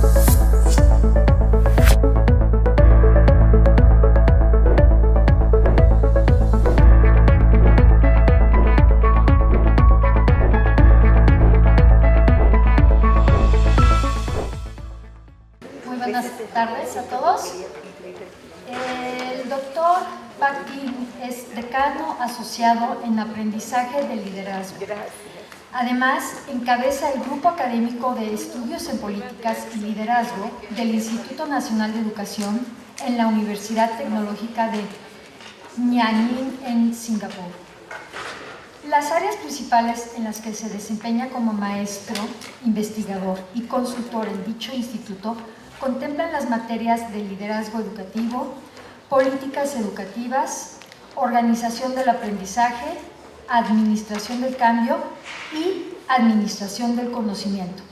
Buenas tardes a todos. El doctor Pak Tee Ng es decano asociado en aprendizaje del liderazgo. Además, encabeza el grupo académico de estudios en políticas y liderazgo del Instituto Nacional de Educación en la Universidad Tecnológica de Nha Ninh en Singapur. Las áreas principales en las que se desempeña como maestro, investigador y consultor en dicho instituto contemplan las materias de liderazgo educativo, políticas educativas, organización del aprendizaje, administración del cambio y administración del conocimiento.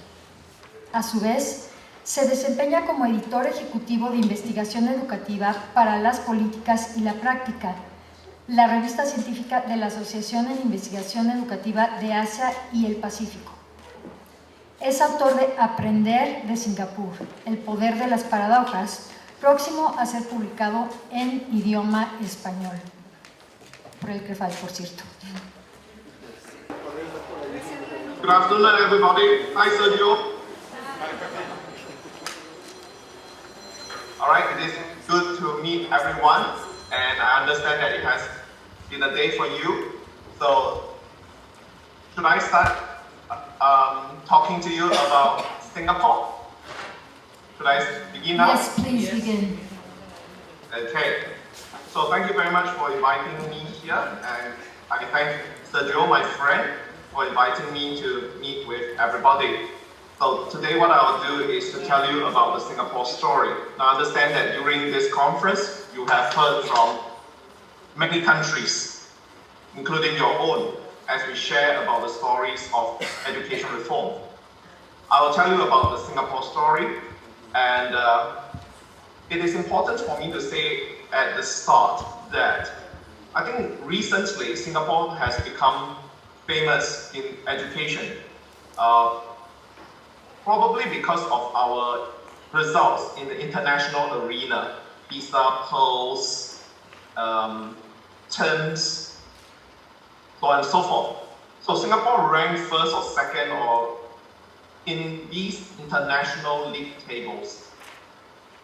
A su vez, se desempeña como editor ejecutivo de investigación educativa para las políticas y la práctica, la revista científica de la Asociación en Investigación Educativa de Asia y el Pacífico. Es autor de Aprender de Singapur, El poder de las paradojas, próximo a ser publicado en idioma español, por el Crefal, por cierto. Good afternoon, everybody. Hi, Sergio. All right, it is good to meet everyone, and I understand that it has been a day for you. So, should I start talking to you about Singapore? Should I begin now? Yes, please begin. Okay. So thank you very much for inviting me here, and I thank Sergio, my friend, for inviting me to meet with everybody. So today what I'll do is to tell you about the Singapore story. Now understand that during this conference, you have heard from many countries, including your own, as we share about the stories of education reform. I will tell you about the Singapore story, and it is important for me to say at the start that I think recently Singapore has become famous in education, probably because of our results in the international arena, PISA, polls, terms, so on and so forth. So Singapore ranked first or second or in these international league tables.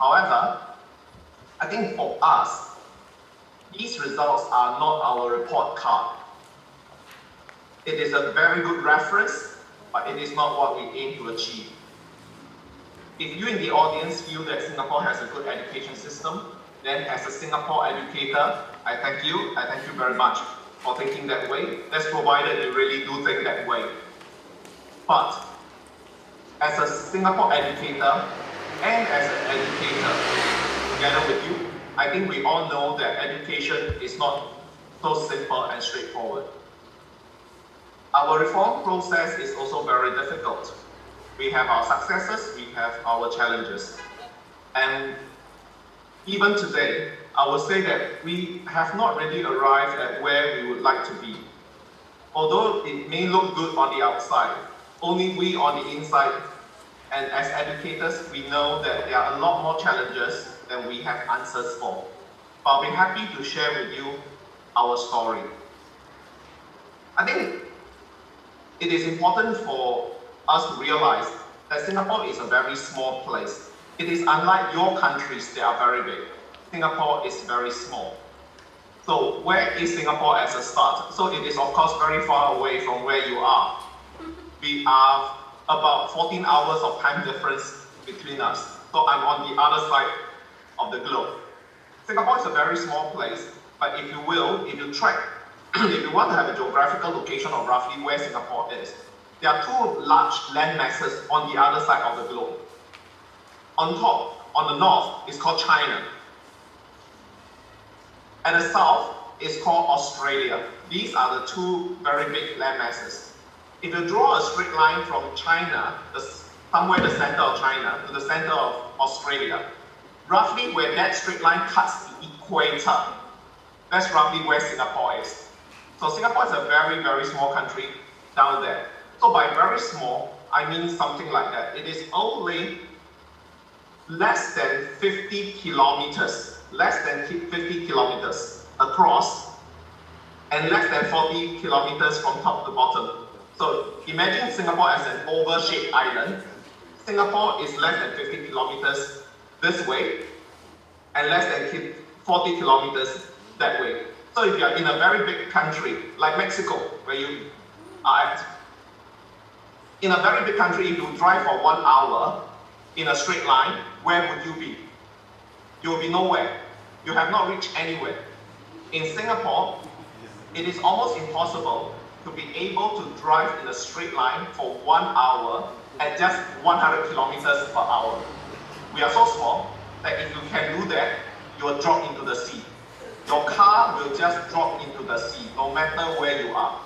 However, I think for us, these results are not our report card. It is a very good reference, but it is not what we aim to achieve. If you in the audience feel that Singapore has a good education system, then as a Singapore educator, I thank you very much for thinking that way. That's provided you really do think that way. But as a Singapore educator and as an educator together with you, I think we all know that education is not so simple and straightforward. Our reform process is also very difficult. We have our successes, we have our challenges. And even today, I would say that we have not really arrived at where we would like to be. Although it may look good on the outside, only we on the inside, and as educators, we know that there are a lot more challenges than we have answers for. But I'll be happy to share with you our story. I think it is important for us to realize that Singapore is a very small place. It is unlike your countries that are very big. Singapore is very small. So where is Singapore as a start? So it is of course very far away from where you are. We are about 14 hours of time difference between us. So I'm on the other side of the globe. Singapore is a very small place, but if you will, if you track, if you want to have a geographical location of roughly where Singapore is, there are two large land masses on the other side of the globe. On top, on the north, is called China. At the south, is called Australia. These are the two very big land masses. If you draw a straight line from China, somewhere the center of China, to the center of Australia, roughly where that straight line cuts the equator, that's roughly where Singapore is. So Singapore is a very, very small country down there. So by very small, I mean something like that. It is only less than 50 kilometers across, and less than 40 kilometers from top to bottom. So imagine Singapore as an oval-shaped island. Singapore is less than 50 kilometers this way, and less than 40 kilometers that way. So if you're in a very big country, like Mexico, where you are at, in a very big country, if you drive for 1 hour in a straight line, where would you be? You will be nowhere. You have not reached anywhere. In Singapore, it is almost impossible to be able to drive in a straight line for 1 hour at just 100 kilometers per hour. We are so small that if you can do that, you will drop into the sea. Your car will just drop into the sea, no matter where you are.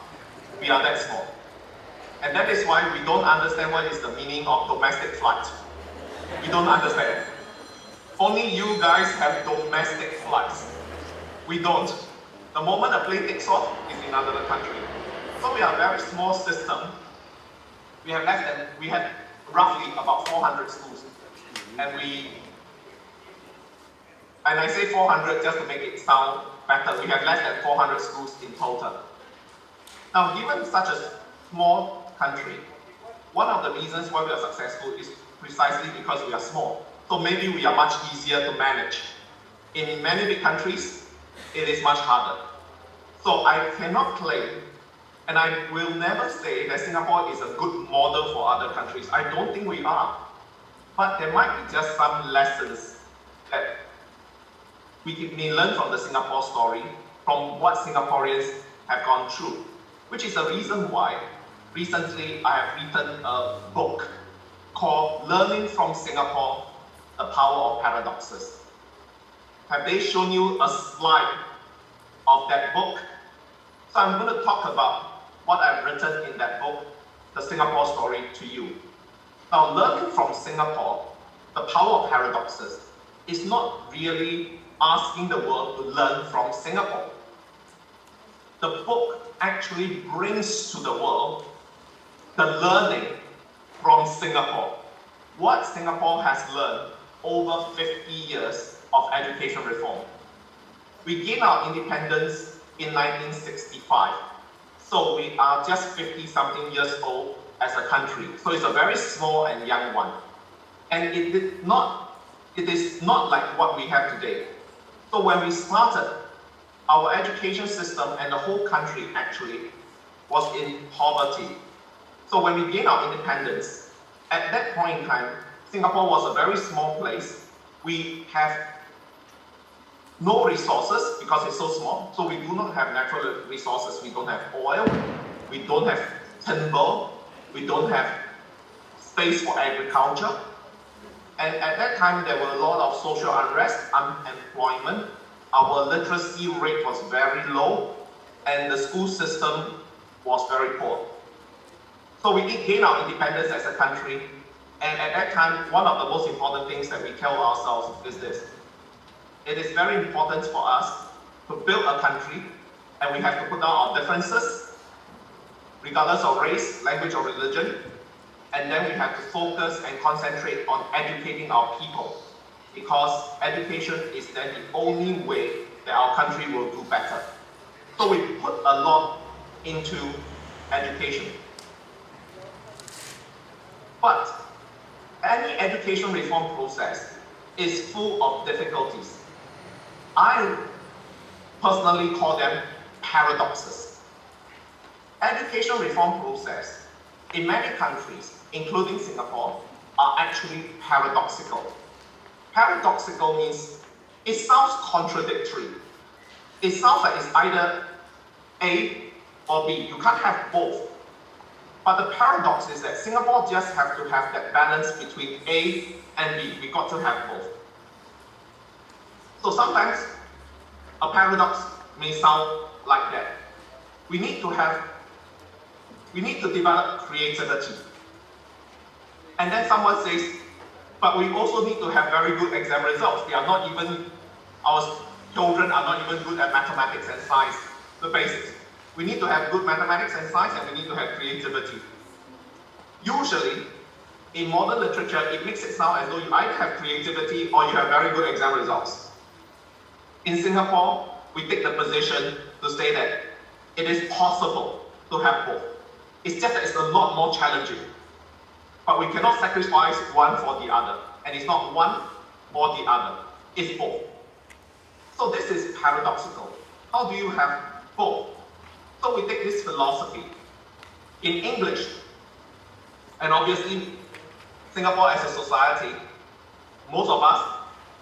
We are that small. And that is why we don't understand what is the meaning of domestic flight. We don't understand. Only you guys have domestic flights. We don't. The moment a plane takes off, it's in another country. So we are a very small system. We have roughly about 400 schools. And I say 400 just to make it sound better. We have less than 400 schools in total. Now, given such a small country, one of the reasons why we are successful is precisely because we are small. So maybe we are much easier to manage. In many big countries, it is much harder. So I cannot claim, and I will never say that Singapore is a good model for other countries. I don't think we are. But there might be just some lessons that we may learn from the Singapore story, from what Singaporeans have gone through, which is the reason why recently I have written a book called Learning from Singapore, The Power of Paradoxes. Have they shown you a slide of that book? So I'm going to talk about what I've written in that book, the Singapore story, to you. Now, learning from Singapore, the power of paradoxes, is not really asking the world to learn from Singapore. The book actually brings to the world the learning from Singapore. What Singapore has learned over 50 years of education reform. We gained our independence in 1965. So we are just 50-something years old as a country. So it's a very small and young one. And it is not like what we have today. So when we started, our education system and the whole country actually was in poverty. So when we gained our independence, at that point in time, Singapore was a very small place. We have no resources because it's so small. So we do not have natural resources. We don't have oil. We don't have timber. We don't have space for agriculture. And at that time, there were a lot of social unrest, unemployment. Our literacy rate was very low, and the school system was very poor. So we did gain our independence as a country. And at that time, one of the most important things that we tell ourselves is this. It is very important for us to build a country, and we have to put down our differences, regardless of race, language, or religion. And then we have to focus and concentrate on educating our people, because education is then the only way that our country will do better. So we put a lot into education. But any education reform process is full of difficulties. I personally call them paradoxes. Education reform process in many countries, including Singapore, are actually paradoxical. Paradoxical means it sounds contradictory. It sounds like it's either A or B. You can't have both. But the paradox is that Singapore just have to have that balance between A and B. We got to have both. So sometimes a paradox may sound like that. We need to develop creativity. And then someone says, but we also need to have very good exam results. Our children are not even good at mathematics and science, the basics. We need to have good mathematics and science, and we need to have creativity. Usually, in modern literature, it makes it sound as though you either have creativity or you have very good exam results. In Singapore, we take the position to say that it is possible to have both. It's just that it's a lot more challenging. But we cannot sacrifice one for the other. And it's not one or the other, it's both. So this is paradoxical. How do you have both? So we take this philosophy in English, and obviously Singapore as a society, most of us,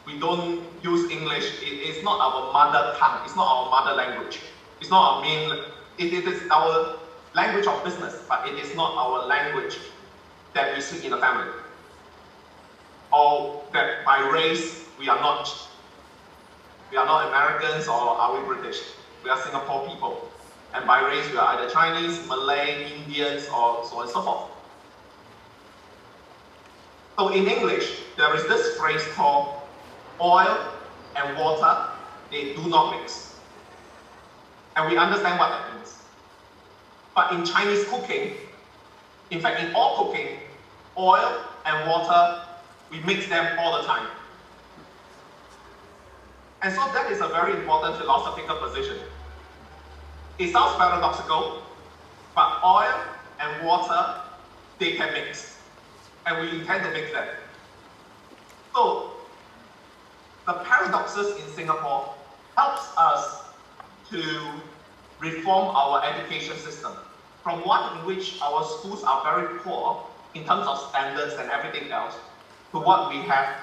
we don't use English. It's not our mother tongue, it's not our mother language. It's not our main, it is our language of business, but it is not our language that we speak in the family. Or that by race, we are not Americans, or are we British? We are Singapore people. And by race, we are either Chinese, Malay, Indians, or so on and so forth. So in English, there is this phrase called oil and water, they do not mix. And we understand what that means. But in Chinese cooking, in fact, in all cooking, oil and water, we mix them all the time. And so that is a very important philosophical position. It sounds paradoxical, but oil and water, they can mix. And we intend to mix them. So, the paradoxes in Singapore helps us to reform our education system from one in which our schools are very poor in terms of standards and everything else to what we have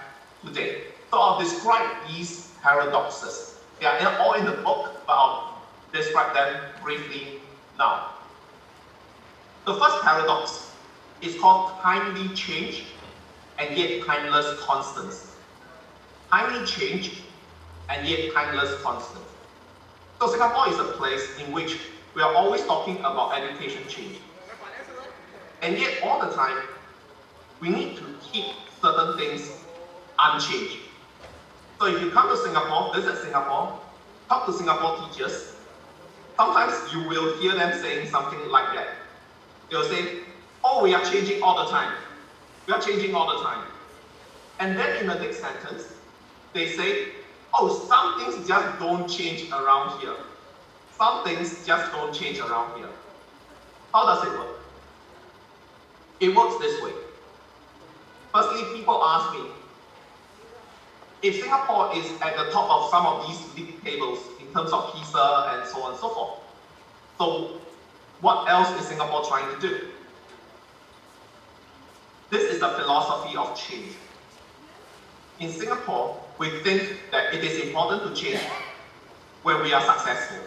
today. So I'll describe these paradoxes. They are all in the book, but I'll describe them briefly now. The first paradox is called timely change and yet timeless constants. Timely change and yet timeless constants. So Singapore is a place in which we are always talking about education change. And yet all the time, we need to keep certain things unchanged. So if you come to Singapore, visit Singapore, talk to Singapore teachers, sometimes you will hear them saying something like that. They'll say, oh, we are changing all the time. We are changing all the time. And then in the next sentence, they say, oh, some things just don't change around here. Some things just don't change around here. How does it work? It works this way. Firstly, people ask me, if Singapore is at the top of some of these league tables in terms of PISA and so on and so forth, so what else is Singapore trying to do? This is the philosophy of change. In Singapore, we think that it is important to change when we are successful.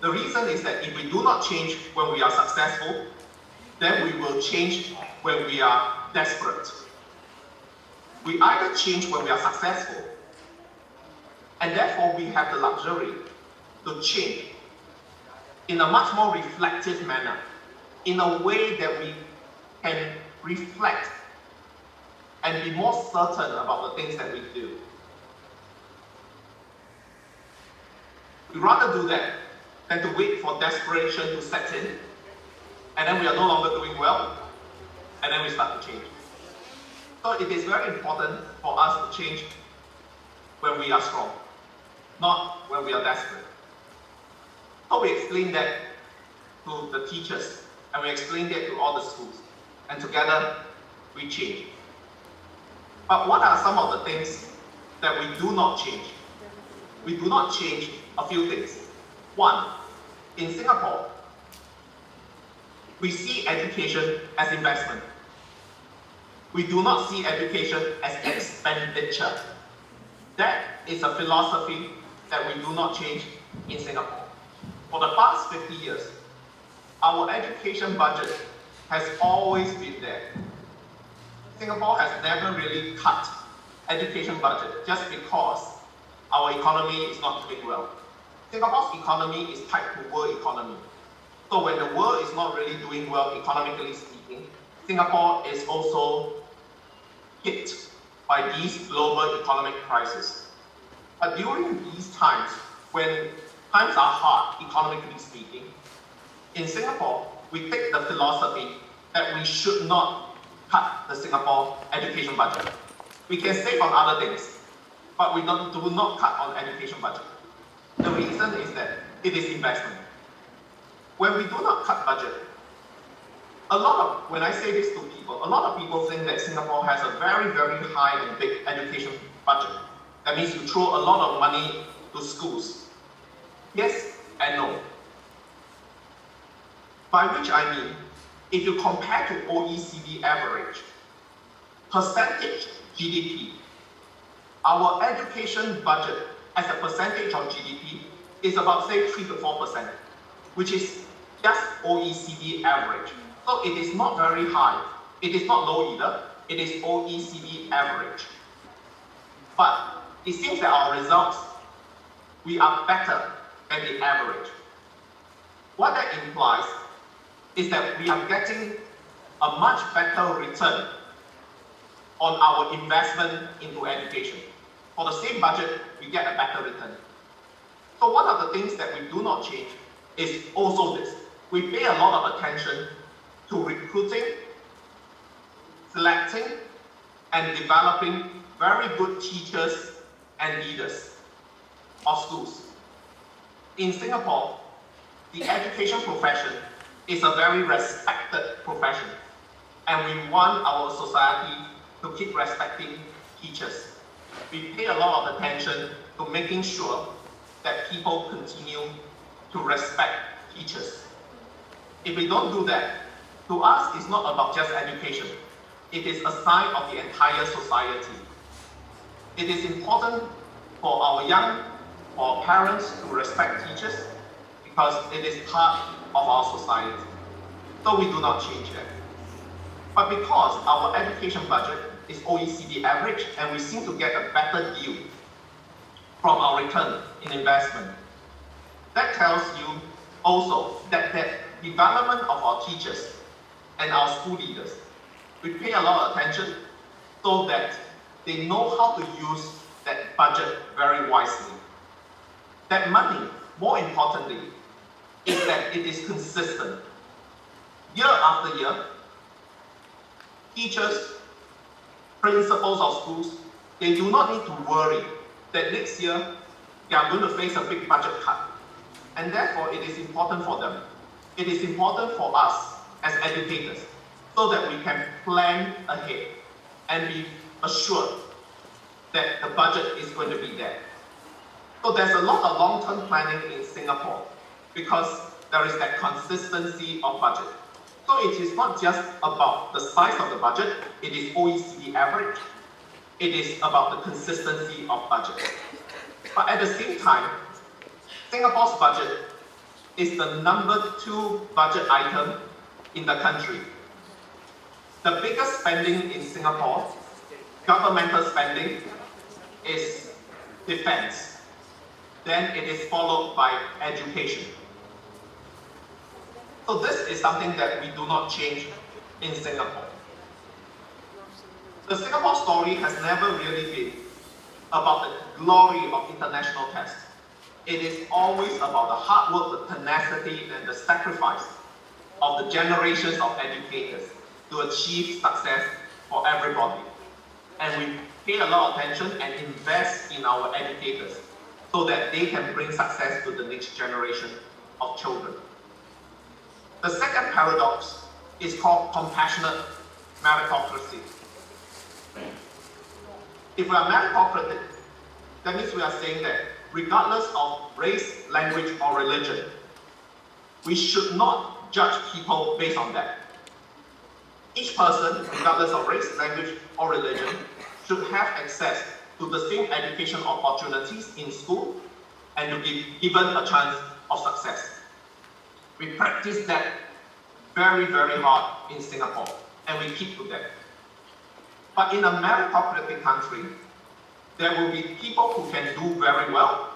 The reason is that if we do not change when we are successful, then we will change when we are desperate. We either change when we are successful, and therefore we have the luxury to change in a much more reflective manner, in a way that we can reflect and be more certain about the things that we do. We'd rather do that than to wait for desperation to set in, and then we are no longer doing well, and then we start to change. So it is very important for us to change when we are strong, not when we are desperate. So we explain that to the teachers, and we explain that to all the schools, and together we change. But what are some of the things that we do not change? We do not change a few things. One, in Singapore, we see education as investment. We do not see education as expenditure. That is a philosophy that we do not change in Singapore. For the past 50 years, our education budget has always been there. Singapore has never really cut education budget just because our economy is not doing well. Singapore's economy is tied to world economy. So when the world is not really doing well economically speaking, Singapore is also hit by these global economic crises. But during these times, when times are hard economically speaking, in Singapore, we take the philosophy that we should not cut the Singapore education budget. We can save on other things, but we do not cut on education budget. The reason is that it is investment. When we do not cut budget, when I say this to people, a lot of people think that Singapore has a very, very high and big education budget. That means you throw a lot of money to schools. Yes and no. By which I mean, if you compare to OECD average, percentage GDP, our education budget as a percentage of GDP is about, say, 3 to 4%, which is just OECD average. So it is not very high. It is not low either. It is OECD average. But it seems that our results, we are better than the average. What that implies is that we are getting a much better return on our investment into education. For the same budget, we get a better return. So one of the things that we do not change is also this. We pay a lot of attention to recruiting, selecting, and developing very good teachers and leaders of schools. In Singapore, the education profession is a very respected profession, and we want our society to keep respecting teachers. We pay a lot of attention to making sure that people continue to respect teachers. If we don't do that, to us, it's not about just education. It is a sign of the entire society. It is important for our parents to respect teachers because it is part of our society. So we do not change that. But because our education budget is OECD average and we seem to get a better deal from our return in investment, that tells you also that the development of our teachers and our school leaders, we pay a lot of attention so that they know how to use that budget very wisely. That money, more importantly, is that it is consistent. Year after year, teachers, principals of schools, they do not need to worry that next year they are going to face a big budget cut. And therefore, it is important for them. It is important for us as educators so that we can plan ahead and be assured that the budget is going to be there. So there's a lot of long-term planning in Singapore because there is that consistency of budget. So it is not just about the size of the budget, it is OECD average. It is about the consistency of budget. But at the same time, Singapore's budget is the number 2 budget item in the country. The biggest spending in Singapore, governmental spending, is defense. Then it is followed by education. So this is something that we do not change in Singapore. The Singapore story has never really been about the glory of international tests. It is always about the hard work, the tenacity, and the sacrifice of the generations of educators to achieve success for everybody. And we pay a lot of attention and invest in our educators so that they can bring success to the next generation of children. The second paradox is called compassionate meritocracy. If we are meritocratic, that means we are saying that regardless of race, language, or religion, we should not judge people based on that. Each person, regardless of race, language, or religion, should have access to the same education opportunities in school and to be given a chance of success. We practice that very, very hard in Singapore, and we keep to that. But in a meritocratic country, there will be people who can do very well,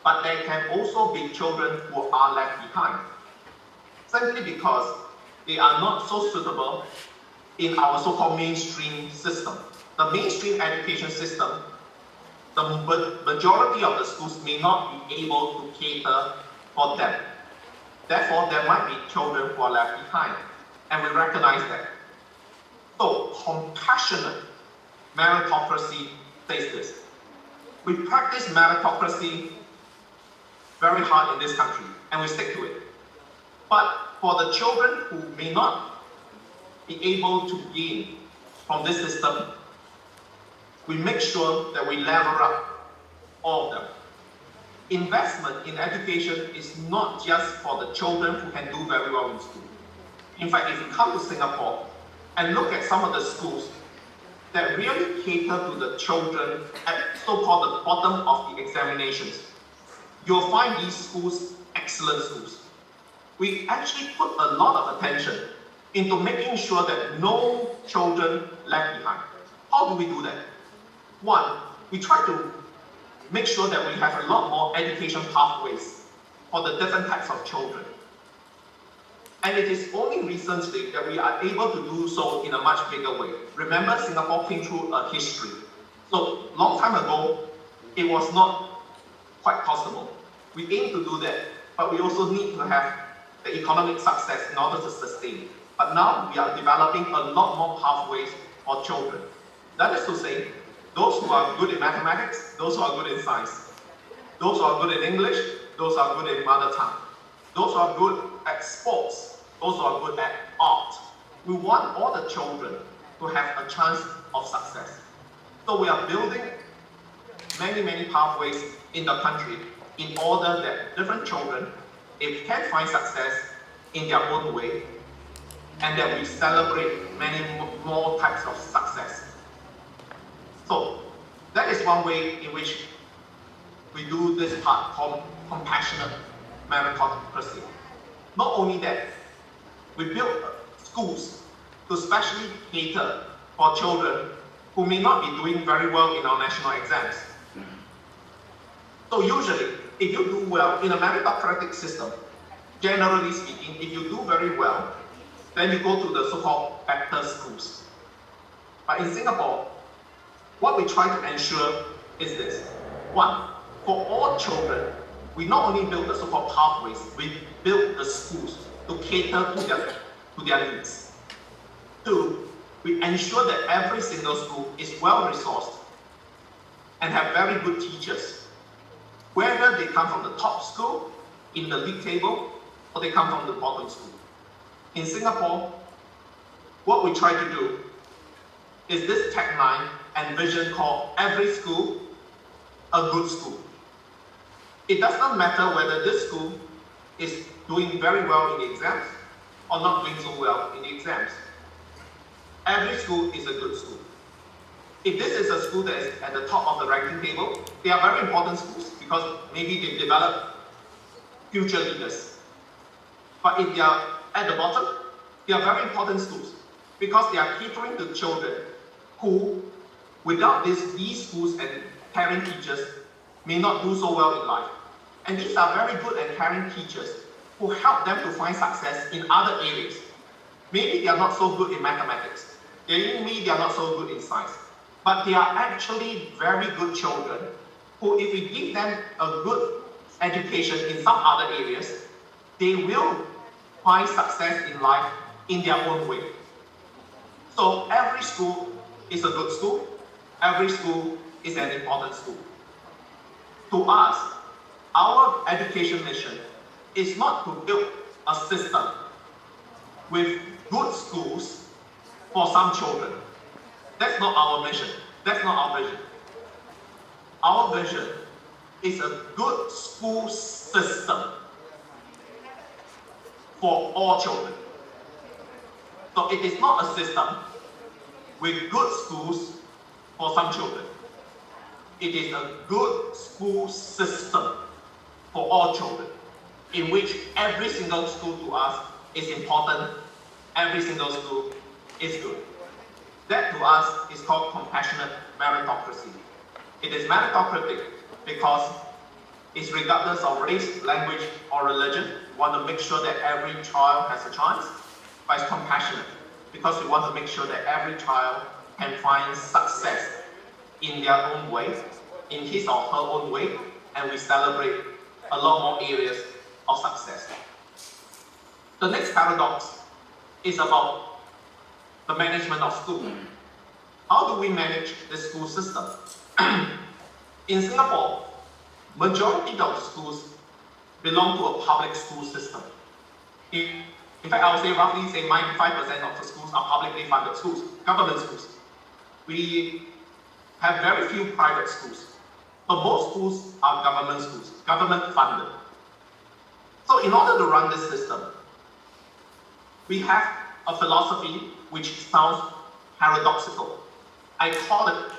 but there can also be children who are left behind, simply because they are not so suitable in our so-called mainstream system. The mainstream education system, the majority of the schools may not be able to cater for them. Therefore, there might be children who are left behind. and we recognize that. So, compassionate meritocracy says this. We practice meritocracy very hard in this country, and we stick to it. But for the children who may not be able to gain from this system, we make sure that we level up all of them. Investment in education is not just for the children who can do very well in school. In fact, if you come to Singapore and look at some of the schools that really cater to the children at so-called the bottom of the examinations, you'll find these schools excellent schools. We actually put a lot of attention into making sure that no children left behind. How do we do that? One, we try to make sure that we have a lot more education pathways for the different types of children. And it is only recently that we are able to do so in a much bigger way. Remember, Singapore came through a history. So, long time ago, it was not quite possible. We aim to do that, but we also need to have the economic success in order to sustain. But now we are developing a lot more pathways for children. That is to say, those who are good in mathematics, those who are good in science, those who are good in English, those who are good in mother tongue, those who are good at sports, those who are good at art. We want all the children to have a chance of success. So we are building many pathways in the country in order that different children, if they can find success in their own way, and that we celebrate many more types of success. So that is one way in which we do this part called compassionate meritocracy. Not only that, we build schools to specially cater for children who may not be doing very well in our national exams. So usually, if you do well in a meritocratic system, generally speaking, if you do very well, then you go to the so-called better schools. But in Singapore, what we try to ensure is this. One, for all children, we not only build the so-called pathways, we build the schools to cater to their needs. Two, we ensure that every single school is well-resourced and have very good teachers, whether they come from the top school in the league table or they come from the bottom school. In Singapore, what we try to do is this tagline and vision called every school a good school. It does not matter whether this school is doing very well in the exams or not doing so well in the exams. Every school is a good school. If this is a school that is at the top of the ranking table, they are very important schools because maybe they develop future leaders. But if they are at the bottom, they are very important schools because they are catering to children who, without these schools and caring teachers, may not do so well in life. And these are very good and caring teachers who help them to find success in other areas. Maybe they are not so good in mathematics. Maybe they are not so good in science. But they are actually very good children who, if we give them a good education in some other areas, they will find success in life in their own way. So every school is a good school. Every school is an important school. To us, our education mission is not to build a system with good schools for some children. That's not our mission. That's not our vision. Our vision is a good school system for all children. So it is not a system with good schools for some children. It is a good school system for all children, in which every single school to us is important, every single school is good. That to us is called compassionate meritocracy. It is meritocratic because it's regardless of race, language, or religion. We want to make sure that every child has a chance, but it's compassionate because we want to make sure that every child can find success in their own way, in his or her own way, and we celebrate a lot more areas of success. The next paradox is about the management of school. How do we manage the school system? In Singapore, majority of the schools belong to a public school system. In fact, I would say roughly 95% of the schools are publicly funded schools, government schools. We have very few private schools. But most schools are government schools, government funded. So in order to run this system, we have a philosophy which sounds paradoxical. I call it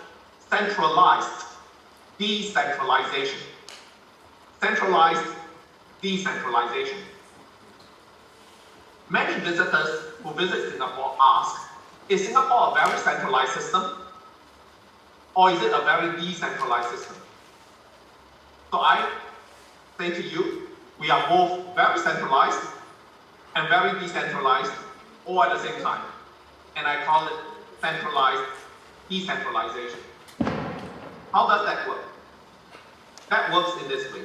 centralized decentralization. Centralized decentralization. Many visitors who visit Singapore ask, is Singapore a very centralized system? Or is it a very decentralized system? So I say to you, we are both very centralized and very decentralized all at the same time. And I call it centralized decentralization. How does that work? That works in this way.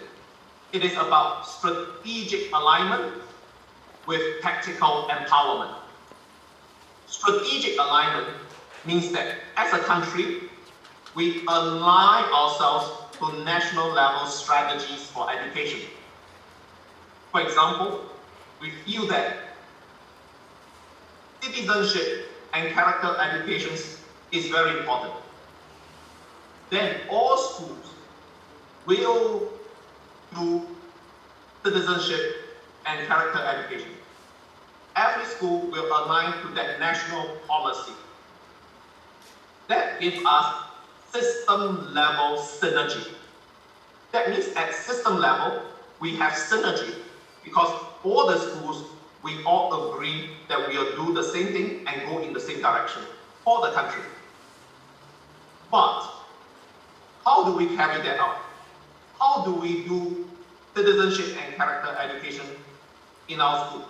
It is about strategic alignment with tactical empowerment. Strategic alignment means that as a country, we align ourselves to national level strategies for education. For example, we feel that citizenship and character education is very important. Then all schools will do citizenship and character education. Every school will align to that national policy. That gives us system level synergy. That means at system level, we have synergy because all the schools, we all agree that we will do the same thing and go in the same direction for the country. But how do we carry that out? How do we do citizenship and character education in our school?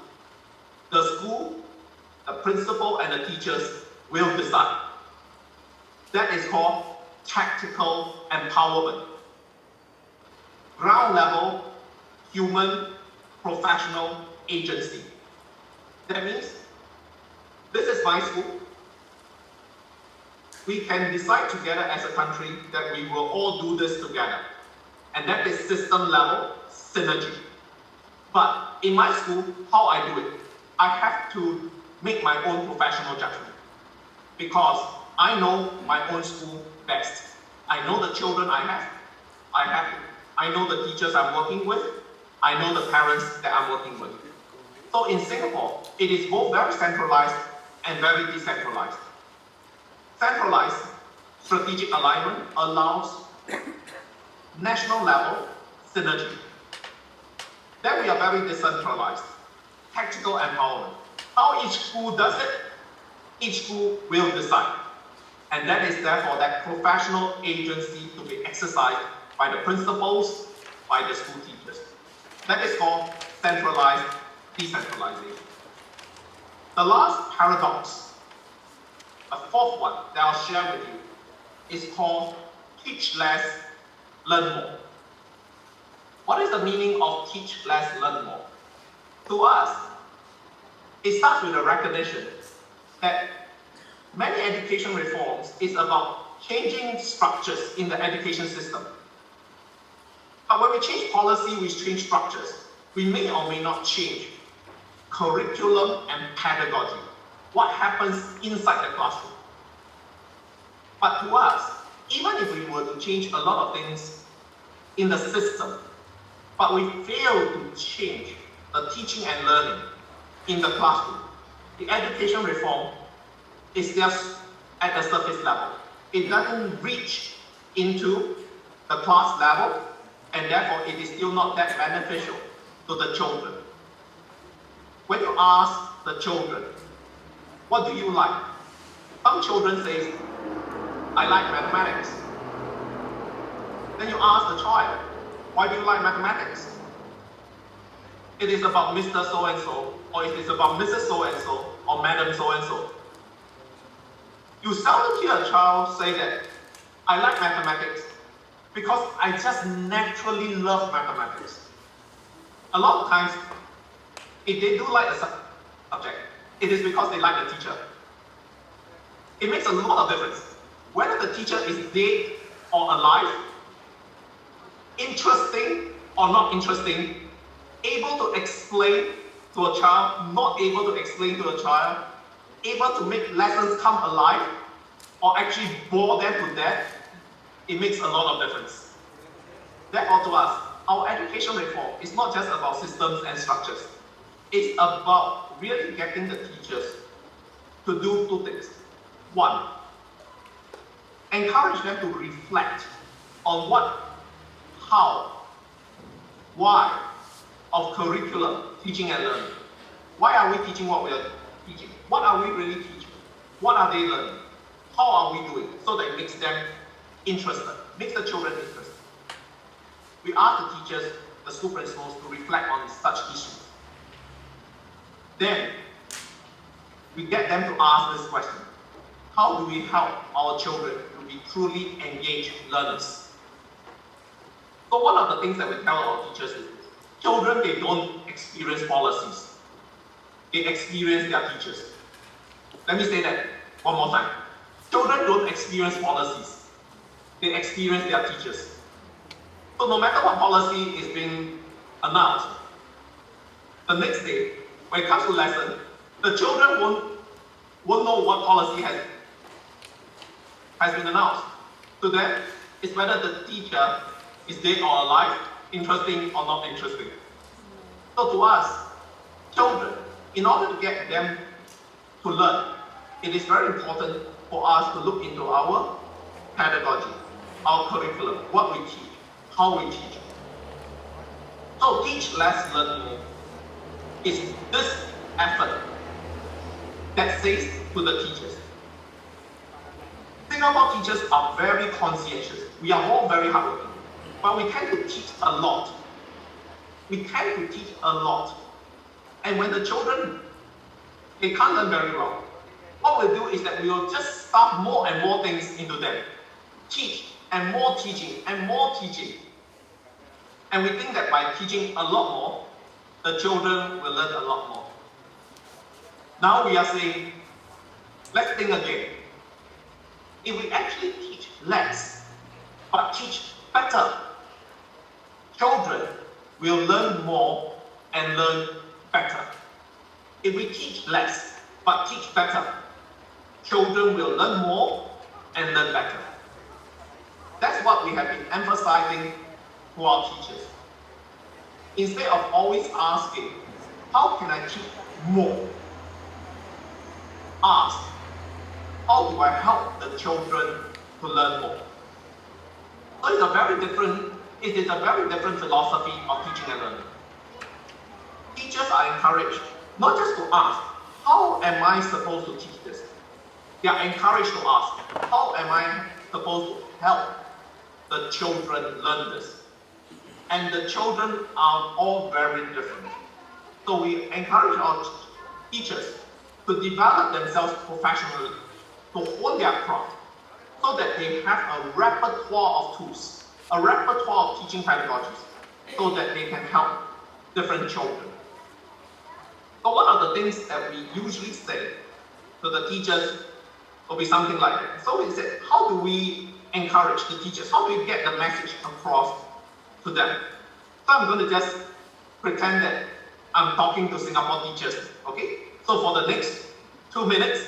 The school, the principal, and the teachers will decide. That is called tactical empowerment. Ground level, human, professional agency. That means, this is my school. We can decide together as a country that we will all do this together. And that is system level synergy. But in my school, how I do it, I have to make my own professional judgment. Because I know my own school best. I know the children I have. I know the teachers I'm working with. I know the parents that I'm working with. So in Singapore, it is both very centralized and very decentralized. Centralized strategic alignment allows national level synergy. Then we are very decentralized. Tactical empowerment. How each school does it, each school will decide. And that is therefore that professional agency to be exercised by the principals, by the school teachers. That is called centralized decentralization. The last paradox, a fourth one that I'll share with you, is called teach less, learn more. What is the meaning of teach less, learn more? To us, it starts with a recognition that many education reforms is about changing structures in the education system. But when we change policy, we change structures. We may or may not change curriculum and pedagogy. What happens inside the classroom? But to us, even if we were to change a lot of things in the system, but we fail to change the teaching and learning in the classroom, the education reform is just at the surface level. It doesn't reach into the class level, and therefore it is still not that beneficial to the children. When you ask the children, what do you like? Some children say, I like mathematics. Then you ask the child, why do you like mathematics? It is about Mr. So-and-so, or it is about Mrs. So-and-so, or Madam So-and-so. You seldom hear a child say that, I like mathematics because I just naturally love mathematics. A lot of times, if they do like a subject, it is because they like the teacher. It makes a lot of difference. Whether the teacher is dead or alive, interesting or not interesting, able to explain to a child, not able to explain to a child, able to make lessons come alive, or actually bore them to death, it makes a lot of difference. Therefore, to us, our education reform is not just about systems and structures. It's about really getting the teachers to do two things. One, encourage them to reflect on what, how, why of curriculum, teaching and learning. Why are we teaching what we are teaching? What are we really teaching? What are they learning? How are we doing? So that it makes them interested, makes the children interested. We ask the teachers, the school principals, to reflect on such issues. Then, we get them to ask this question: how do we help our children to be truly engaged learners? So one of the things that we tell our teachers is, children, they don't experience policies. They experience their teachers. Let me say that one more time. Children don't experience policies. They experience their teachers. So no matter what policy is being announced, the next day, when it comes to lesson, the children won't know what policy has been announced. To them, it's whether the teacher is dead or alive, interesting or not interesting. So to us, children, in order to get them to learn, it is very important for us to look into our pedagogy, our curriculum, what we teach, how we teach. So teach less, learn more is this effort that says to the teachers. Singapore teachers are very conscientious. We are all very hardworking, but we tend to teach a lot. We tend to teach a lot. And when the children, they can't learn very well, what we'll do is that we will just stuff more and more things into them. Teach, and more teaching, and more teaching. And we think that by teaching a lot more, the children will learn a lot more. Now we are saying, let's think again. If we actually teach less, but teach better, children will learn more and learn better. If we teach less, but teach better, children will learn more and learn better. That's what we have been emphasizing to our teachers. Instead of always asking, how can I teach more? Ask, how do I help the children to learn more? So it is a very different philosophy of teaching and learning. Teachers are encouraged not just to ask, how am I supposed to teach this? They are encouraged to ask, how am I supposed to help the children learn this? And the children are all very different. So we encourage our teachers to develop themselves professionally, to hone their craft, so that they have a repertoire of tools, a repertoire of teaching pedagogies, so that they can help different children. So one of the things that we usually say to the teachers will be something like that. So we said, how do we encourage the teachers? How do we get the message across to them? So I'm going to just pretend that I'm talking to Singapore teachers, okay? So for the next 2 minutes,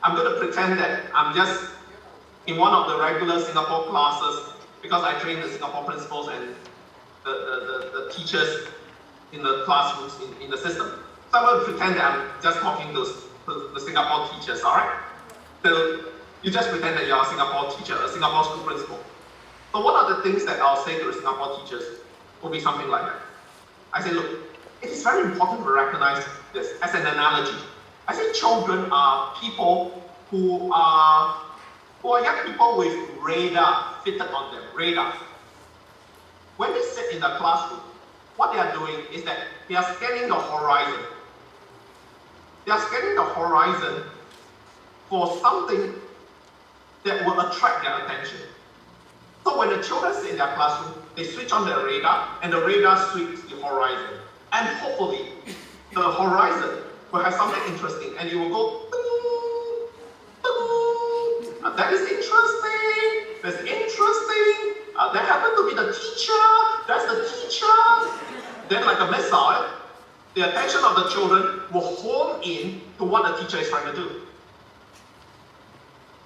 I'm going to pretend that I'm just in one of the regular Singapore classes, because I train the Singapore principals and the teachers in the classrooms in the system. So I'm going to pretend that I'm just talking to the Singapore teachers, all right? So you just pretend that you're a Singapore teacher, a Singapore school principal. So one of the things that I'll say to the Singapore teachers will be something like that. I say, look, it is very important to recognize this as an analogy. I say children are people who are young people with radar fitted on them, radar. When they sit in the classroom, what they are doing is that they are scanning the horizon. They are scanning the horizon for something that will attract their attention. So when the children sit in their classroom, they switch on their radar, and the radar sweeps the horizon. And hopefully, the horizon, will have something interesting, and you will go, that is interesting, that's interesting, that happened to be the teacher, that's the teacher. Then like a missile, the attention of the children will hone in to what the teacher is trying to do.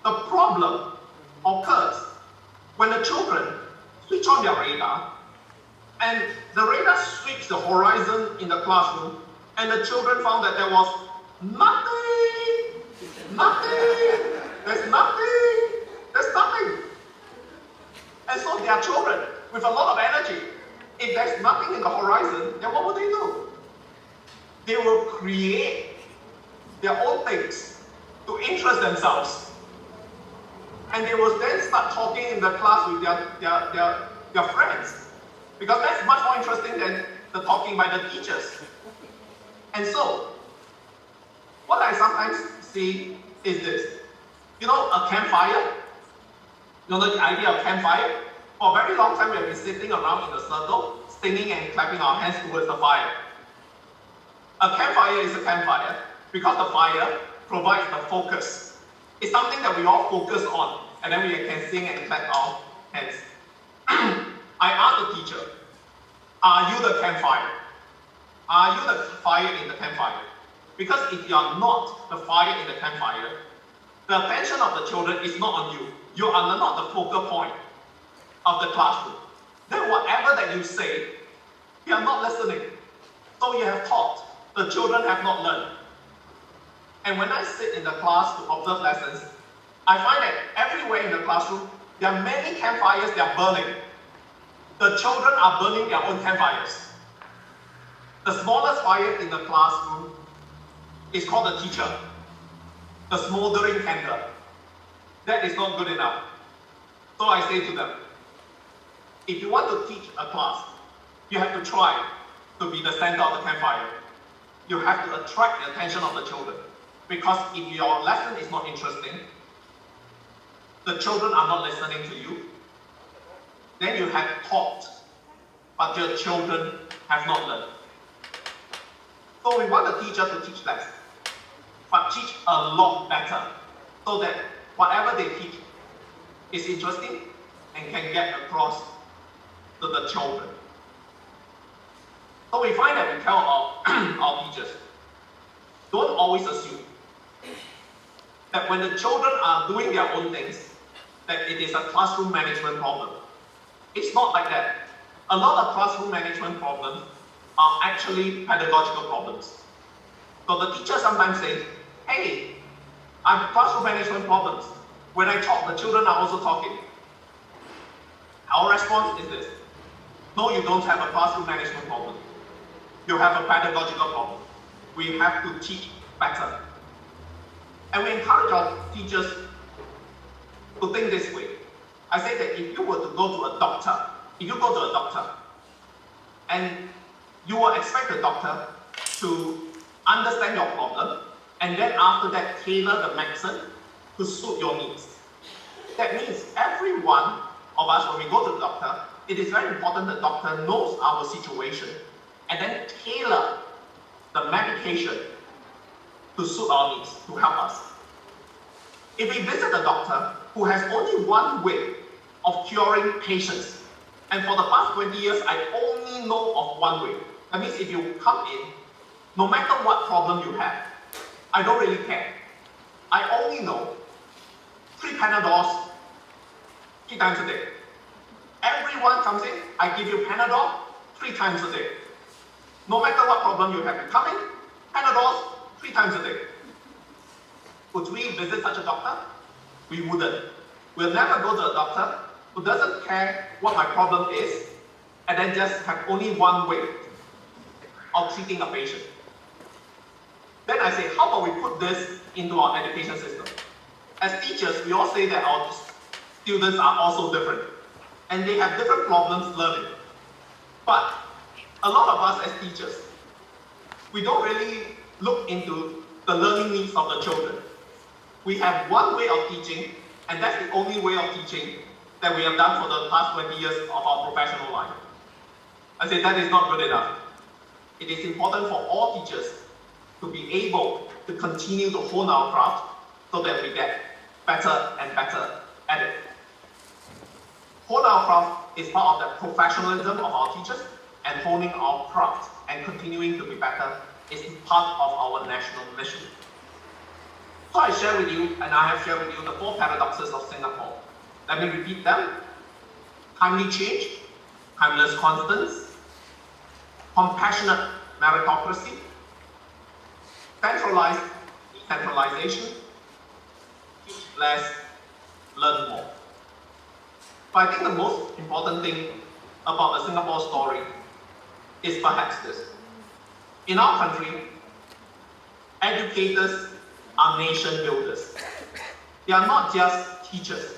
The problem occurs when the children switch on their radar, and the radar sweeps the horizon in the classroom, and the children found that there was nothing, there's nothing. And so they are children with a lot of energy. If there's nothing in the horizon, then what will they do? They will create their own things to interest themselves. And they will then start talking in the class with their friends. Because that's much more interesting than the talking by the teachers. And so, what I sometimes see is this. You know, a campfire? You know the idea of campfire? For a very long time, we have been sitting around in a circle, singing and clapping our hands towards the fire. A campfire is a campfire because the fire provides the focus. It's something that we all focus on, and then we can sing and clap our hands. I asked the teacher, are you the campfire? Are you the fire in the campfire? Because if you are not the fire in the campfire, the attention of the children is not on you. You are not the focal point of the classroom. Then whatever that you say, they are not listening. So you have taught, the children have not learned. And when I sit in the class to observe lessons, I find that everywhere in the classroom, there are many campfires that are burning. The children are burning their own campfires. The smallest fire in the classroom is called the teacher, the smoldering candle. That is not good enough. So I say to them, if you want to teach a class, you have to try to be the center of the campfire. You have to attract the attention of the children. Because if your lesson is not interesting, the children are not listening to you, then you have taught, but your children have not learned. So we want the teacher to teach less, but teach a lot better, so that whatever they teach is interesting and can get across to the children. So we find that we tell our teachers, don't always assume that when the children are doing their own things, that it is a classroom management problem. It's not like that. A lot of classroom management problems are actually pedagogical problems. So the teacher sometimes says, hey, I have classroom management problems. When I talk, the children are also talking. Our response is this. No, you don't have a classroom management problem. You have a pedagogical problem. We have to teach better. And we encourage our teachers to think this way. I say that if you were to go to a doctor, and you will expect the doctor to understand your problem, and then after that tailor the medicine to suit your needs. That means every one of us, when we go to the doctor, it is very important the doctor knows our situation and then tailor the medication to suit our needs, to help us. If we visit a doctor who has only one way of curing patients, and for the past 20 years, I only know of one way. That means if you come in, no matter what problem you have, I don't really care. I only know 3 Panadols 3 times a day. Everyone comes in, I give you Panadol 3 times a day. No matter what problem you have, you come in, Panadols 3 times a day. Would we visit such a doctor? We wouldn't. We'll never go to a doctor who doesn't care what my problem is and then just have only one way of treating a patient. Then I say, how about we put this into our education system? As teachers, we all say that our students are also different and they have different problems learning. But a lot of us as teachers, we don't really look into the learning needs of the children. We have one way of teaching, and that's the only way of teaching that we have done for the past 20 years of our professional life. I say that is not good enough. It is important for all teachers to be able to continue to hone our craft so that we get better and better at it. Hone our craft is part of the professionalism of our teachers, and honing our craft and continuing to be better is part of our national mission. So I share with you, and I have shared with you the 4 paradoxes of Singapore. Let me repeat them. Timely change, timeless constants, compassionate meritocracy, centralized decentralization, teach less, learn more. But I think the most important thing about the Singapore story is perhaps this. In our country, educators are nation builders. They are not just teachers.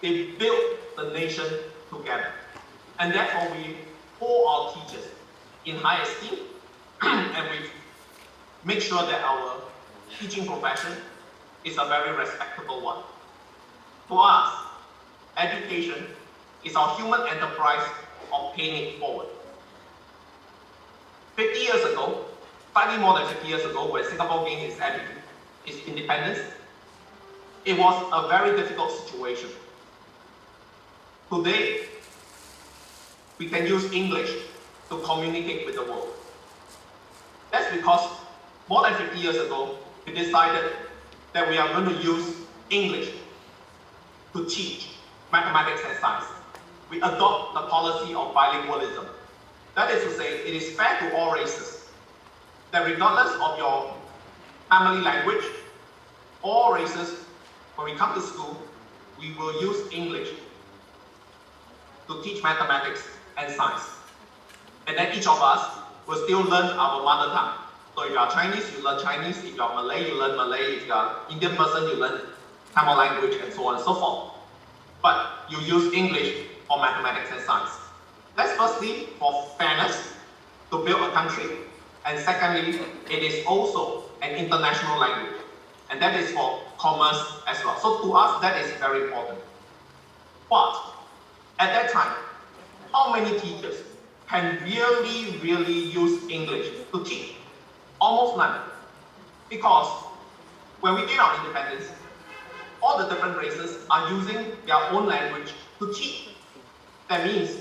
They build the nation together. And therefore we hold our teachers in high esteem and we make sure that our teaching profession is a very respectable one. For us, education is our human enterprise of paying it forward. 50 years ago, slightly more than 50 years ago, when Singapore gained its independence, it was a very difficult situation. Today, we can use English to communicate with the world. That's because more than 50 years ago, we decided that we are going to use English to teach mathematics and science. We adopt the policy of bilingualism. That is to say, it is fair to all races that regardless of your family language, all races, when we come to school, we will use English to teach mathematics and science. And then each of us will still learn our mother tongue. So if you are Chinese, you learn Chinese. If you are Malay, you learn Malay. If you are Indian person, you learn Tamil language, and so on and so forth. But you use English for mathematics and science. That's firstly for fairness, to build a country. And secondly, it is also an international language. And that is for commerce as well. So to us, that is very important. But at that time, how many teachers can really use English to teach? Almost none. Because when we gain our independence, all the different races are using their own language to teach. That means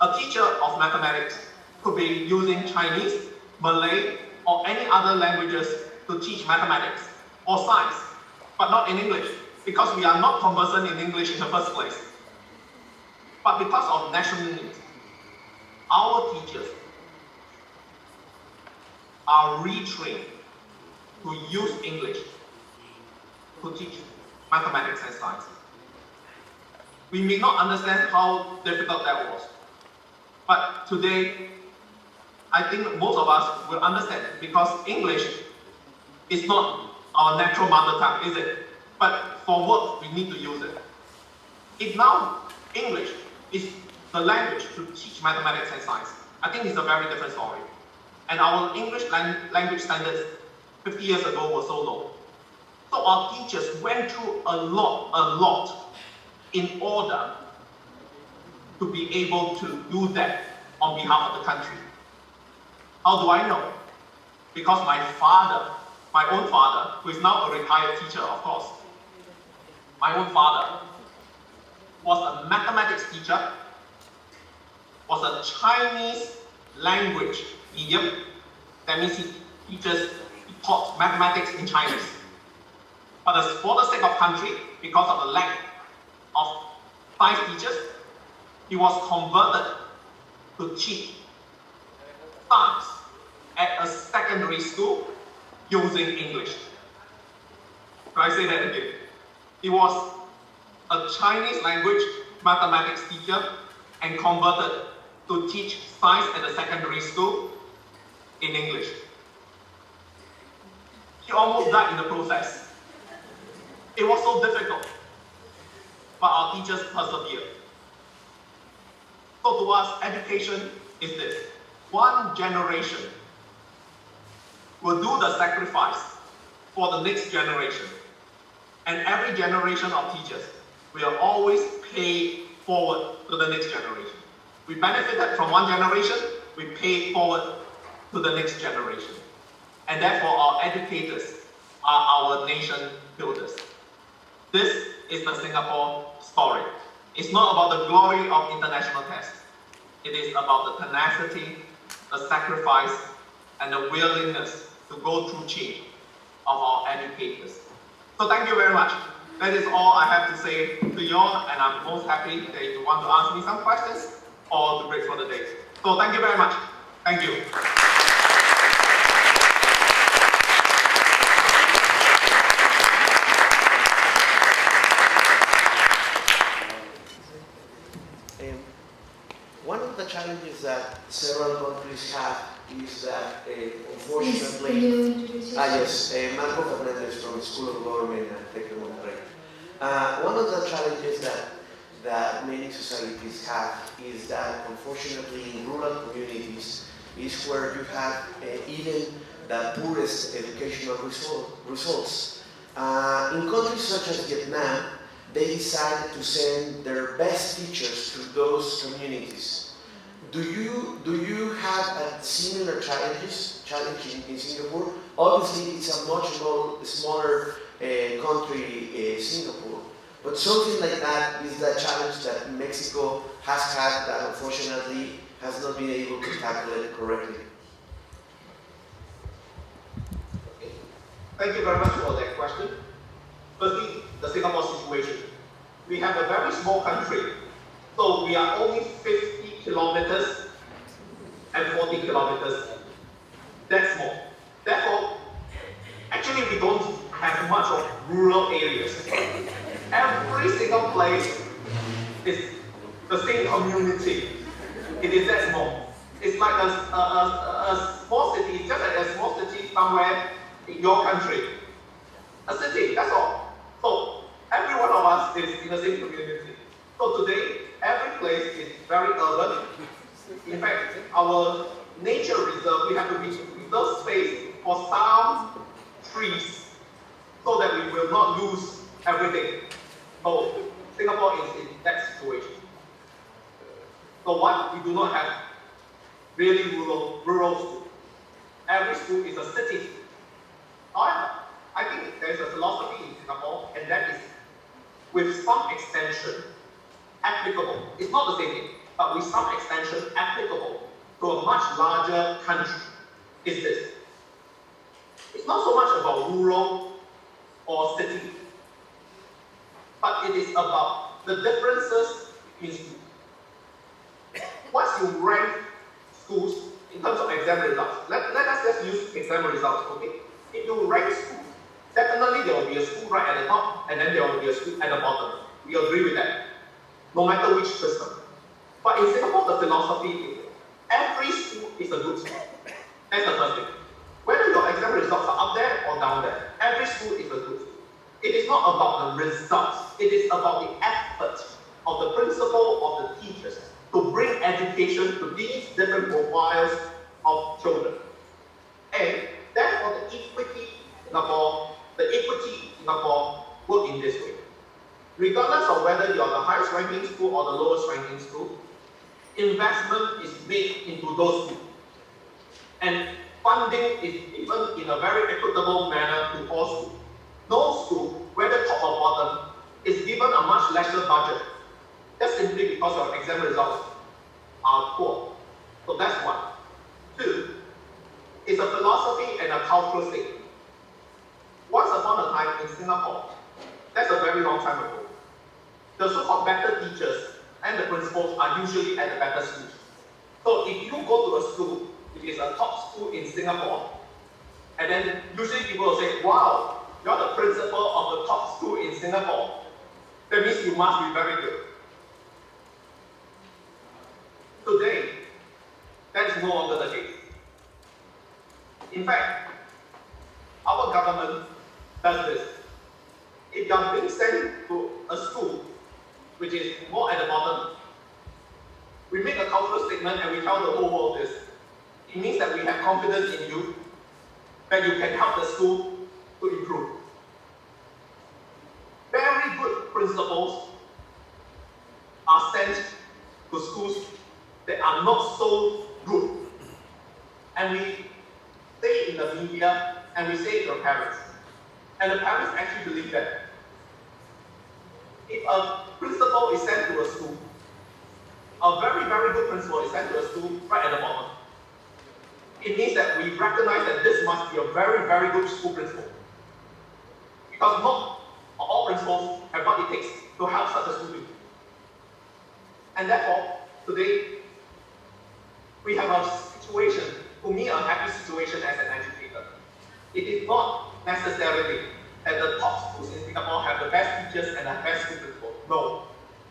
a teacher of mathematics could be using Chinese, Malay, or any other languages to teach mathematics or science, but not in English, because we are not conversant in English in the first place. But because of national needs, our teachers are retrained to use English to teach mathematics and science. We may not understand how difficult that was, but today, I think most of us will understand, because English is not our natural mother tongue, is it? But for work, we need to use it. If now English is the language to teach mathematics and science, I think it's a very different story. And our English language standards 50 years ago were so low. So our teachers went through a lot in order to be able to do that on behalf of the country. How do I know? Because my own father, who is now a retired teacher, of course, my own father was a mathematics teacher, was a Chinese language medium. That means he taught mathematics in Chinese. But for the sake of country, because of the lack of science teachers, he was converted to teach science at a secondary school using English. Can I say that again? He was a Chinese language mathematics teacher and converted to teach science at a secondary school in English. He almost died in the process. It was so difficult, but our teachers persevered. So to us, education is this. One generation will do the sacrifice for the next generation. And every generation of teachers will always pay forward to the next generation. We benefited from one generation, we pay forward to the next generation. and therefore our educators are our nation builders. This is the Singapore story. It's not about the glory of international tests. It is about the tenacity, the sacrifice, and the willingness to go through change of our educators. So thank you very much. That is all I have to say to you all, and I'm most happy that you want to ask me some questions or to break for the day. So thank you very much. Thank you. One of the challenges that several countries have is that, unfortunately, yes, Marco Fernandez from the School of Government at Tec de Monterrey. One of the challenges that many societies have is that, unfortunately, in rural communities is where you have even the poorest educational results. In countries such as Vietnam, they decided to send their best teachers to those communities. Do you have a similar challenge in Singapore? Obviously, it's a much smaller country, Singapore, but something like that is the challenge that Mexico has had that unfortunately has not been able to tackle it correctly. Okay. Thank you very much for that question. Firstly, the Singapore situation. We have a very small country, so we are only 50 kilometers and 40 kilometers. That's small. Therefore, actually we don't have much of rural areas. Every single place is the same community. It is that small. It's like a small city, just like a small city somewhere in your country. A city, that's all. So every one of us is in the same community. So today, every place is very urban. In fact, our nature reserve, we have to reserve space for some trees so that we will not lose everything. So Singapore is in that situation. So what? We do not have really rural school. Every school is a city. However, I think there is a philosophy in Singapore, and that is with some extension applicable. It's not the same thing, but with some extension applicable to a much larger country is this. It's not so much about rural or city, but it is about the differences in schools. Once you rank schools in terms of exam results, let us just use exam results, okay? If you rank schools, definitely there will be a school right at the top, and then there will be a school at the bottom. We agree with that, no matter which system. But in Singapore, the philosophy is every school is a good school. That's the first thing. Whether your exam results are up there or down there, every school is a good school. It is not about the results. It is about the effort of the principal, of the teachers, to bring education to these different profiles of children. And therefore, the equity in Singapore work in this way. Regardless of whether you are the highest ranking school or the lowest ranking school, investment is made into those schools. And funding is given in a very equitable manner to all schools. No school, whether top or bottom, is given a much lesser budget, just simply because your exam results are poor. So that's one. Two, it's a philosophy and a cultural statement. Once upon a time in Singapore, that's a very long time ago, the so-called better teachers and the principals are usually at the better schools. So if you go to a school, which is a top school in Singapore, and then usually people will say, wow, you're the principal of the top school in Singapore. That means you must be very good. Today, that is no longer the case. In fact, our government does this. If you are being sent to a school which is more at the bottom, we make a cultural statement and we tell the whole world this. It means that we have confidence in you, that you can help the school to improve. Very good principals are sent to schools that are not so good. And we say in the media and we say it to the parents. And the parents actually believe that. If a principal is sent to a school, a very, very good principal is sent to a school right at the moment, it means that we recognize that this must be a very, very good school principal. Because not all principals have what it takes to help such a school. And therefore, today, we have a situation, to me, a happy situation as an educator. It is not necessarily that the top schools in Singapore have the best teachers and the best school principals. No.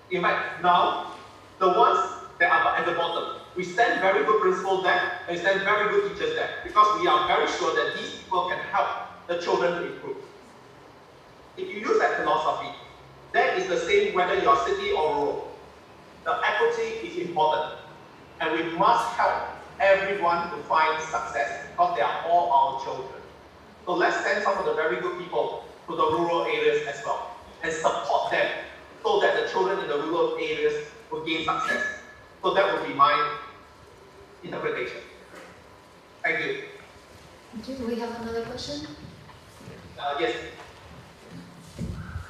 In fact, now, the ones that are at the bottom, we send very good principals there, and we send very good teachers there, because we are very sure that these people can help the children to improve. If you use that philosophy, then it's the same whether you are city or rural. The equity is important, and we must help everyone to find success, because they are all our children. So let's send some of the very good people to the rural areas as well, and support them, so that the children in the rural areas will gain success. So that would be my interpretation. Thank you. Thank you. Do we have another question? Yes.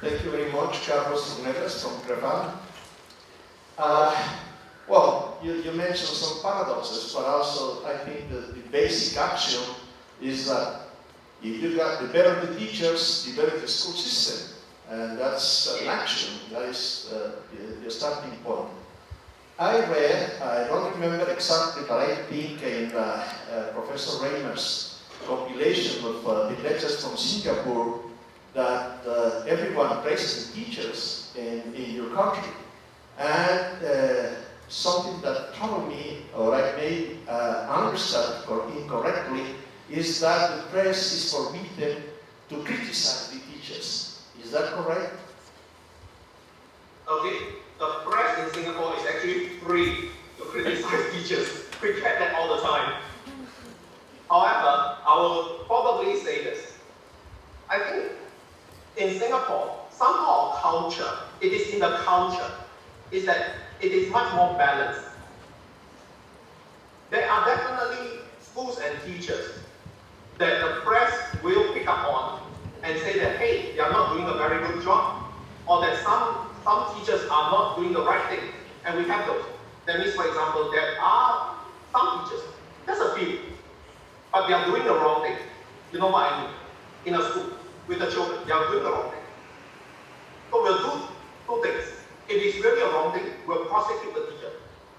Thank you very much, Carlos Neves from Crefal. Well, you mentioned some paradoxes, but also I think the basic axiom is that if you got the better the teachers, the better the school system. And that's an axiom, that is the starting point. I read, I don't remember exactly, but I think in Professor Raymer's compilation of the lectures from Singapore, that everyone praises the teachers in your country. And something that troubled me, or I may understand incorrectly, is that the press is forbidden to criticize the teachers. Is that correct? Okay, the press in Singapore is actually free to criticize teachers. We get that all the time. However, I will probably say this. I think in Singapore, somehow culture, it is in the culture, is that it is much more balanced. There are definitely schools and teachers that the press will pick up on and say that, hey, they are not doing a very good job, or that some teachers are not doing the right thing, and we have those. That means, for example, there are some teachers, there's a few, but they are doing the wrong thing. You know what I mean? In a school, with the children, they are doing the wrong thing. So we'll do two things. If it's really a wrong thing, we'll prosecute the teacher.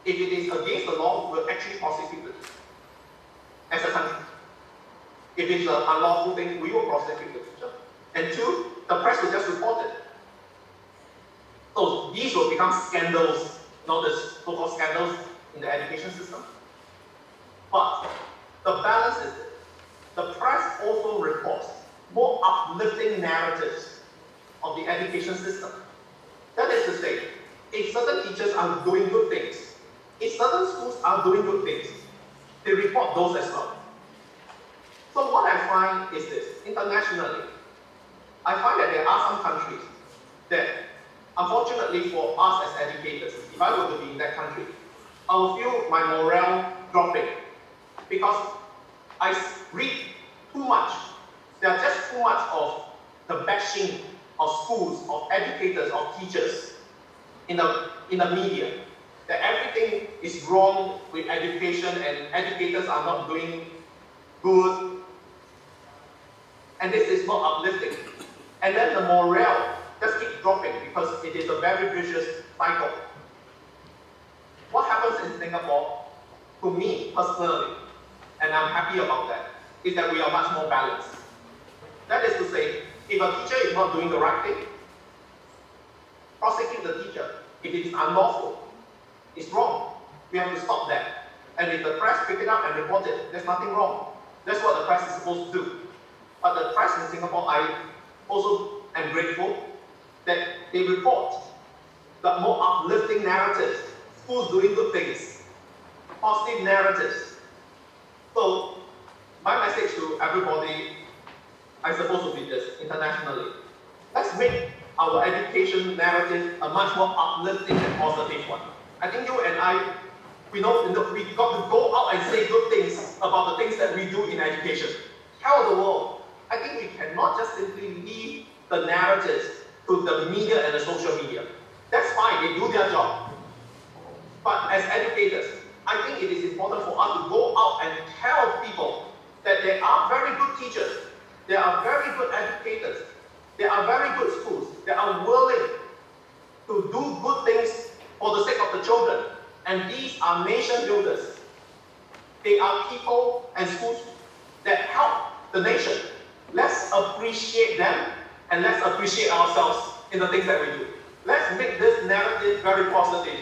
If it is against the law, we'll actually prosecute the teacher as a country. If it's an unlawful thing, we will prosecute the teacher. And two, the press will just report it. So these will become scandals, not the so-called scandals in the education system. But the balance is this. The press also reports more uplifting narratives of the education system. That is to say, if certain teachers are doing good things, if certain schools are doing good things, they report those as well. So what I find is this, internationally, I find that there are some countries that, unfortunately for us as educators, if I were to be in that country, I will feel my morale dropping because I read too much. There's just too much of the bashing of schools, of educators, of teachers in the media. That everything is wrong with education and educators are not doing good. And this is not uplifting. And then the morale just keeps dropping because it is a very vicious cycle. What happens in Singapore, to me personally, and I'm happy about that, is that we are much more balanced. That is to say, if a teacher is not doing the right thing, prosecute the teacher. If it is unlawful, it's wrong. We have to stop that. And if the press pick it up and report it, there's nothing wrong. That's what the press is supposed to do. But the press in Singapore, I also am grateful that they report the more uplifting narratives, schools doing good things, positive narratives. So, my message to everybody, I suppose, would be this, internationally. Let's make our education narrative a much more uplifting and positive one. I think you and I we got to go out and say good things about the things that we do in education. Tell the world. I think we cannot just simply leave the narratives to the media and the social media. That's fine, they do their job. But as educators, I think it is important for us to go out and tell people that there are very good teachers, there are very good educators, there are very good schools that are willing to do good things for the sake of the children. And these are nation builders. They are people and schools that help the nation. Let's appreciate them and let's appreciate ourselves in the things that we do. Let's make this narrative very positive.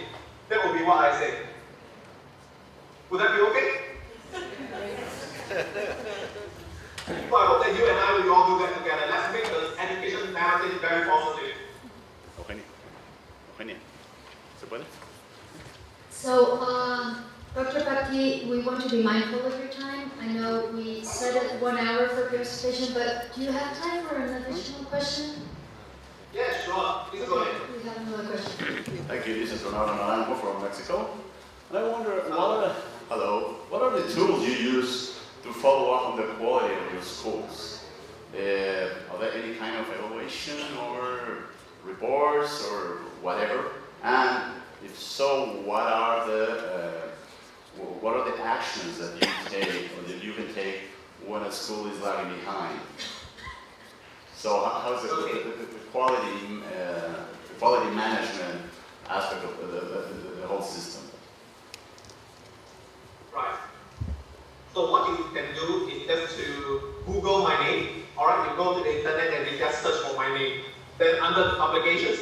That would be what I say. Would that be okay? So I hope that you and I will all do that together. Let's make the education narrative very positive. Eugenia, ¿se puede? So, Dr. Pak Tee, we want to be mindful of your time. I know we set it 1 hour for presentation, but do you have time for an additional question? Yeah, sure. Please go ahead. We have another question. Thank you. This is Ronaldo Naranjo from Mexico. And I wonder, what are the tools you use to follow up on the quality of your schools? Are there any kind of evaluation or reports or whatever? And if so, what are the actions that you take or that you can take when a school is lagging behind? So how's the quality management aspect of the whole system? Right. So what you can do is just to Google my name. Alright, you go to the internet and you just search for my name. Then under the publications,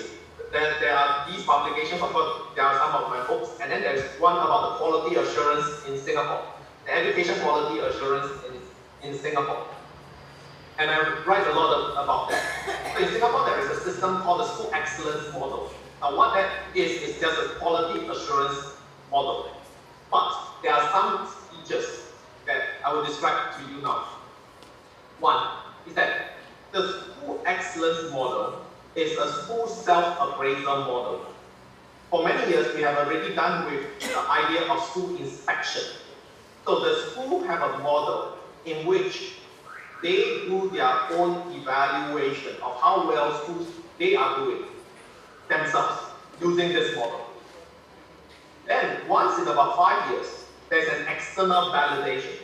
then there are these publications, of course, there are some of my books, and then there's one about the quality assurance in Singapore, the education quality assurance in Singapore. And I write a lot about that. So in Singapore, there is a system called the School Excellence Model. Now what that is just a quality assurance model. But there are some features that I will describe to you now. One is that the School Excellence Model is a school self-appraisal model. For many years, we have already done with the idea of school inspection. So the school have a model in which they do their own evaluation of how well schools they are doing themselves using this model. Then once in about 5 years, there's an external validation.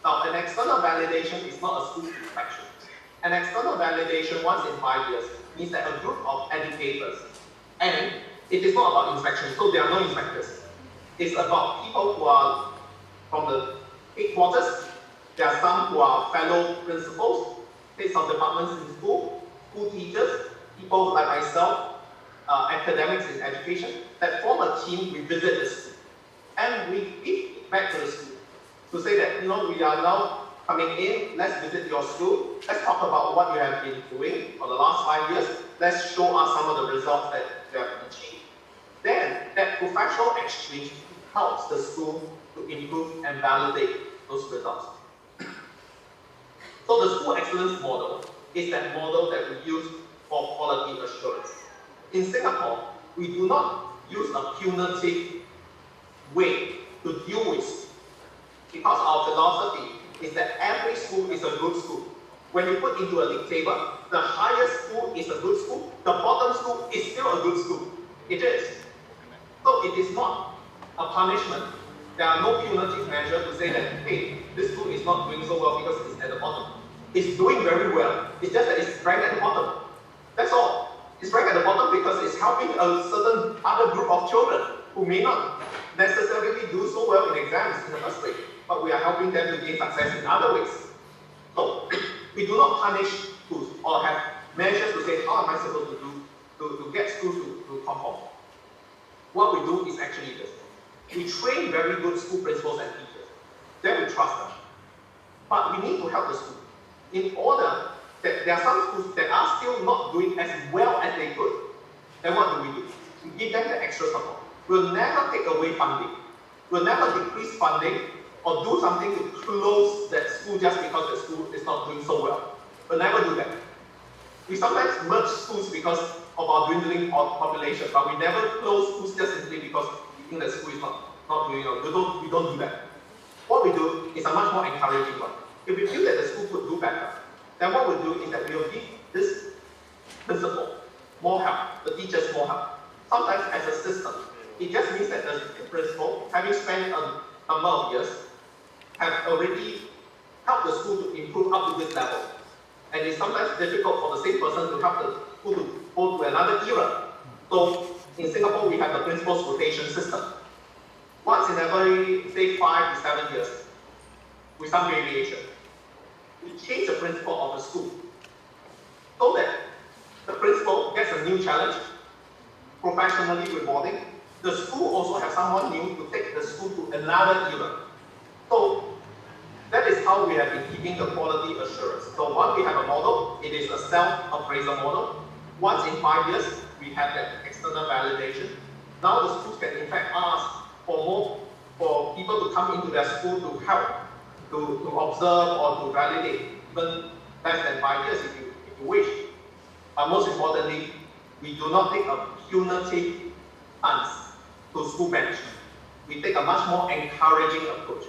Now an external validation is not a school inspection. An external validation once in 5 years means that a group of educators, and it is not about inspection, so there are no inspectors. It's about people who are from the headquarters. There are some who are fellow principals, heads of departments in school teachers, people like myself, academics in education, that form a team. We visit the school. And we give back to the school to say that, we are now coming in, let's visit your school, let's talk about what you have been doing for the last 5 years, let's show us some of the results that you have achieved. Then, that professional exchange helps the school to improve and validate those results. So the School Excellence Model is that model that we use for quality assurance. In Singapore, we do not use a punitive way to deal with schools, because our philosophy is that every school is a good school. When you put into a league table, the highest school is a good school, the bottom school is still a good school. It is. So it is not a punishment. There are no punitive measures to say that, hey, this school is not doing so well because it's at the bottom. It's doing very well. It's just that it's ranked at the bottom. That's all. It's ranked at the bottom because it's helping a certain other group of children who may not necessarily do so well in exams in the first place, but we are helping them to gain success in other ways. So we do not punish schools or have measures to say, how am I supposed to do to get schools to conform. What we do is actually this. We train very good school principals and teachers. Then we trust them. But we need to help the school. In order that there are some schools that are still not doing as well as they could, then what do? We give them the extra support. We'll never take away funding. We'll never decrease funding or do something to close that school just because the school is not doing so well. We'll never do that. We sometimes merge schools because of our dwindling population, but we never close schools just simply because we think the school is not not doing it. We don't do that. What we do is a much more encouraging one. If we feel that the school could do better, then what we'll do is that we'll give this principal more help, the teachers more help. Sometimes as a system, it just means that the principal, having spent a number of years, have already helped the school to improve up to this level. And it's sometimes difficult for the same person to help the school to go to another era. So in Singapore, we have the principal's rotation system. Once in every, say, 5 to 7 years, with some variation, we change the principal of the school so that the principal gets a new challenge, professionally rewarding. The school also has someone new to take the school to another era. So that is how we have been keeping the quality assurance. So once we have a model, it is a self-appraisal model. Once in 5 years, we have that external validation. Now the schools can in fact ask for people to come into their school to help, to observe or to validate, even less than 5 years if you wish. But most importantly, we do not take a punitive stance to school management. We take a much more encouraging approach.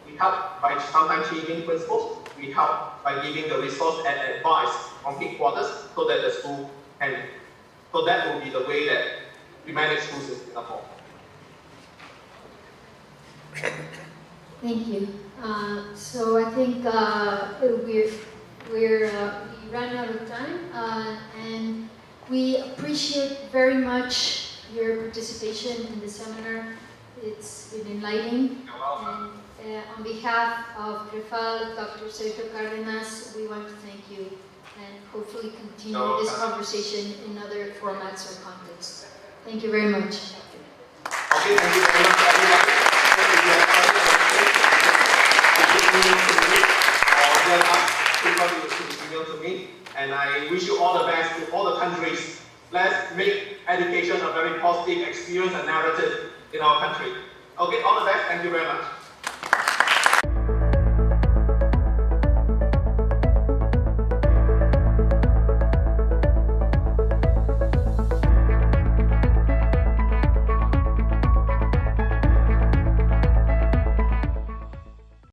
We help by sometimes changing principles. We help by giving the resource and advice from headquarters so that the school can. So that will be the way that we manage schools in Singapore. Thank you. So I think we ran out of time, and we appreciate very much your participation in the seminar. It's been enlightening. And on behalf of Crefal, Dr. Sergio Cárdenas, we want to thank you and hopefully continue this conversation in other formats or contexts. Thank you very much. Okay, thank you very much, everybody. To me, and I wish you all the best to all the countries. Let's make education a very positive experience and narrative in our country. Okay, all the best. Thank you very much.